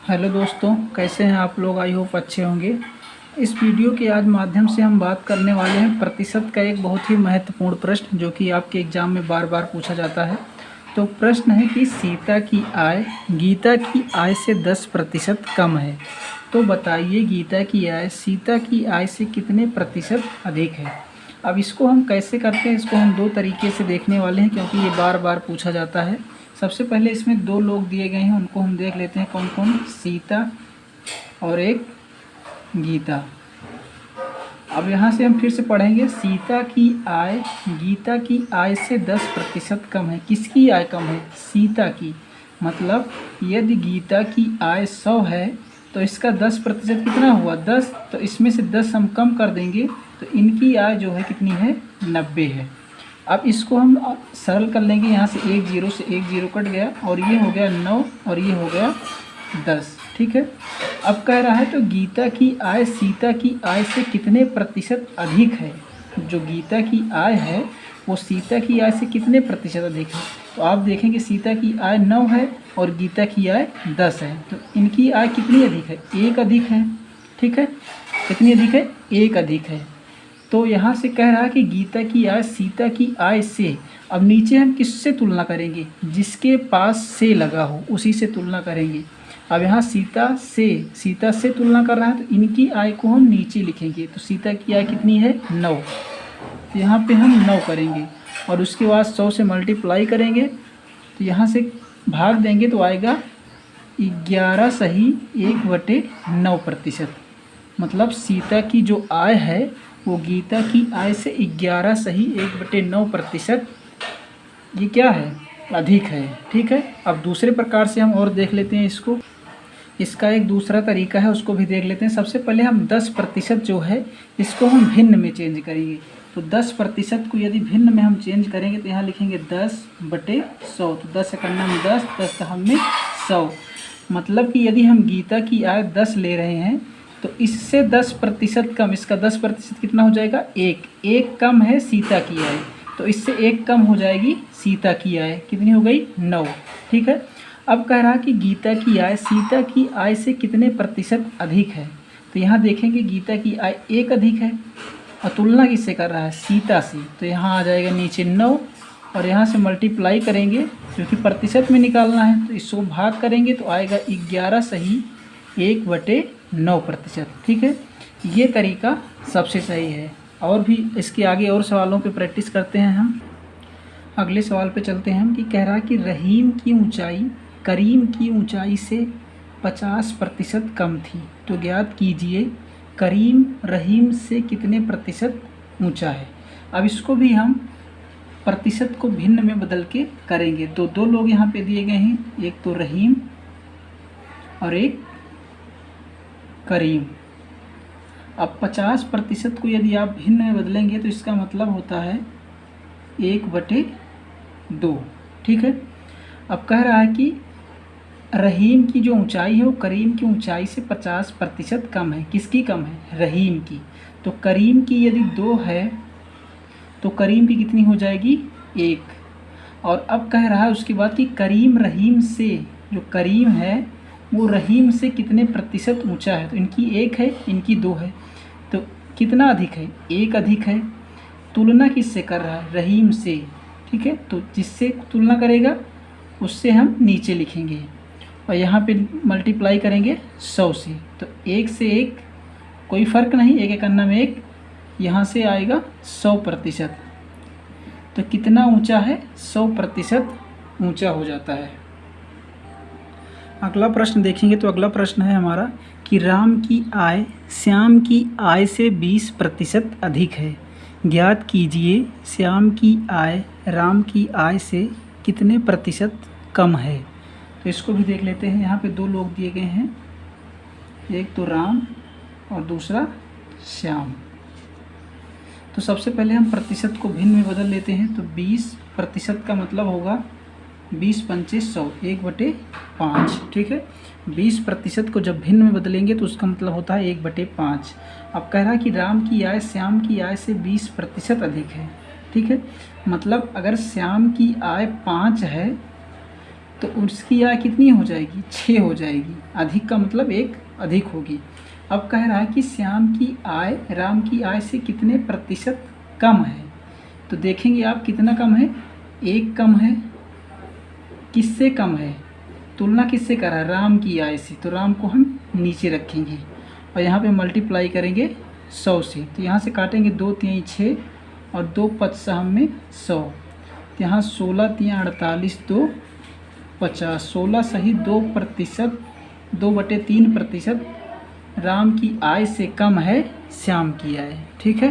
Hello दोस्तों, कैसे हैं आप लोग। आई होप अच्छे होंगे। इस वीडियो के आज माध्यम से हम बात करने वाले हैं प्रतिशत का एक बहुत ही महत्वपूर्ण प्रश्न जो कि आपके एग्ज़ाम में बार बार पूछा जाता है। तो प्रश्न है कि सीता की आय गीता की आय से 10% कम है। तो बताइए गीता की आय सीता की आय से कितने प्रतिशत अधिक है। अब इसको हम कैसे करते हैं, इसको हम दो तरीके से देखने वाले हैं क्योंकि ये बार बार पूछा जाता है। सबसे पहले इसमें दो लोग दिए गए हैं, उनको हम देख लेते हैं कौन कौन। सीता और एक गीता। अब यहाँ से हम फिर से पढ़ेंगे। सीता की आय गीता की आय से 10% कम है। किसकी आय कम है? सीता की। मतलब यदि गीता की आय 100 है तो इसका 10% कितना हुआ? 10। तो इसमें से 10 हम कम कर देंगे तो इनकी आय जो है कितनी है? 90 है। अब इसको हम सरल कर लेंगे। यहाँ से एक जीरो कट गया और ये हो गया 9 और ये हो गया 10। ठीक है। अब कह रहा है तो गीता की आय सीता की आय से कितने प्रतिशत अधिक है। जो गीता की आय है वो सीता की आय से कितने प्रतिशत अधिक है। तो आप देखेंगे सीता की आय 9 है और गीता की आय 10 है। तो इनकी आय कितनी अधिक है? 1 अधिक है। ठीक है। कितनी अधिक है? 1 अधिक है। तो यहाँ से कह रहा है कि गीता की आय सीता की आय से। अब नीचे हम किससे तुलना करेंगे? जिसके पास से लगा हो उसी से तुलना करेंगे। अब यहाँ सीता से तुलना कर रहा है तो इनकी आय को हम नीचे लिखेंगे। तो सीता की आय कितनी है? 9। तो यहाँ पे हम 9 करेंगे और उसके बाद 100 से मल्टीप्लाई करेंगे तो यहाँ से भाग देंगे तो आएगा 11 सही 1/9%। मतलब सीता की जो आय है वो गीता की आय से 11 सही 1/9% ये क्या है? अधिक है। ठीक है। अब दूसरे प्रकार से हम और देख लेते हैं इसको। इसका एक दूसरा तरीका है, उसको भी देख लेते हैं। सबसे पहले हम 10% जो है इसको हम भिन्न में चेंज करेंगे। तो 10% को यदि भिन्न में हम चेंज करेंगे तो यहाँ लिखेंगे 10/100। तो 10 एकन्ना में 10, 10 दहा में 100। मतलब कि यदि हम गीता की आय 10 ले रहे हैं तो इससे 10% कम, इसका 10% कितना हो जाएगा? 1 कम है सीता की आय। तो इससे 1 कम हो जाएगी सीता की आय। कितनी हो गई? 9। ठीक है। अब कह रहा है कि गीता की आय सीता की आय से कितने प्रतिशत अधिक है। तो यहाँ देखेंगे गीता की आय 1 अधिक है और तुलना किससे कर रहा है? सीता से। तो यहाँ आ जाएगा नीचे 9 और यहाँ से मल्टीप्लाई करेंगे क्योंकि प्रतिशत में निकालना है। तो इसको भाग करेंगे तो आएगा 11 सही 1/9%। ठीक है। ये तरीका सबसे सही है। और भी इसके आगे और सवालों पे प्रैक्टिस करते हैं हम। अगले सवाल पे चलते हैं हम कि कह रहा है कि रहीम की ऊंचाई करीम की ऊंचाई से 50% कम थी। तो ज्ञात कीजिए करीम रहीम से कितने प्रतिशत ऊंचा है। अब इसको भी हम प्रतिशत को भिन्न में बदल के करेंगे। तो दो लोग यहाँ पे दिए गए हैं, एक तो रहीम और एक करीम। अब 50% को यदि आप भिन्न में बदलेंगे तो इसका मतलब होता है 1/2। ठीक है। अब कह रहा है कि रहीम की जो ऊंचाई है वो करीम की ऊंचाई से 50% कम है। किसकी कम है? रहीम की। तो करीम की यदि 2 है तो करीम की कितनी हो जाएगी? 1। और अब कह रहा है उसके बाद कि करीम रहीम से, जो करीम है वो रहीम से कितने प्रतिशत ऊंचा है। तो इनकी 1 है, इनकी 2 है। तो कितना अधिक है? 1 अधिक है। तुलना किससे कर रहा है? रहीम से। ठीक है। तो जिससे तुलना करेगा उससे हम नीचे लिखेंगे और यहाँ पे मल्टीप्लाई करेंगे 100 से। तो 1 से 1 कोई फ़र्क नहीं, 1 एकन्ना में 1। यहाँ से आएगा 100%। तो कितना ऊंचा है? 100% ऊंचा हो जाता है। अगला प्रश्न देखेंगे तो अगला प्रश्न है हमारा कि राम की आय श्याम की आय से 20% अधिक है। ज्ञात कीजिए श्याम की आय राम की आय से कितने प्रतिशत कम है। तो इसको भी देख लेते हैं। यहाँ पे दो लोग दिए गए हैं, एक तो राम और दूसरा श्याम। तो सबसे पहले हम प्रतिशत को भिन्न में बदल लेते हैं। तो 20% का मतलब होगा 20 पंचे 100 1/5। ठीक है। 20% को जब भिन्न में बदलेंगे तो उसका मतलब होता है 1/5। अब कह रहा है कि राम की आय श्याम की आय से 20% अधिक है। ठीक है। मतलब अगर श्याम की आय 5 है तो उसकी आय कितनी हो जाएगी, 6 हो जाएगी। अधिक का मतलब एक अधिक होगी। अब कह रहा है कि श्याम की आय राम की आय से कितने प्रतिशत कम है। तो देखेंगे आप कितना कम है, 1 कम है। किससे कम है, तुलना किससे कर रहा है, राम की आय से। तो राम को हम नीचे रखेंगे और यहाँ पे मल्टीप्लाई करेंगे 100 से। तो यहाँ से काटेंगे 2 3 6 और 2 5 में 100। तो यहाँ 16 3 48 2 50, 16 सही 2%, 2/3% राम की आय से कम है श्याम की आय। ठीक है।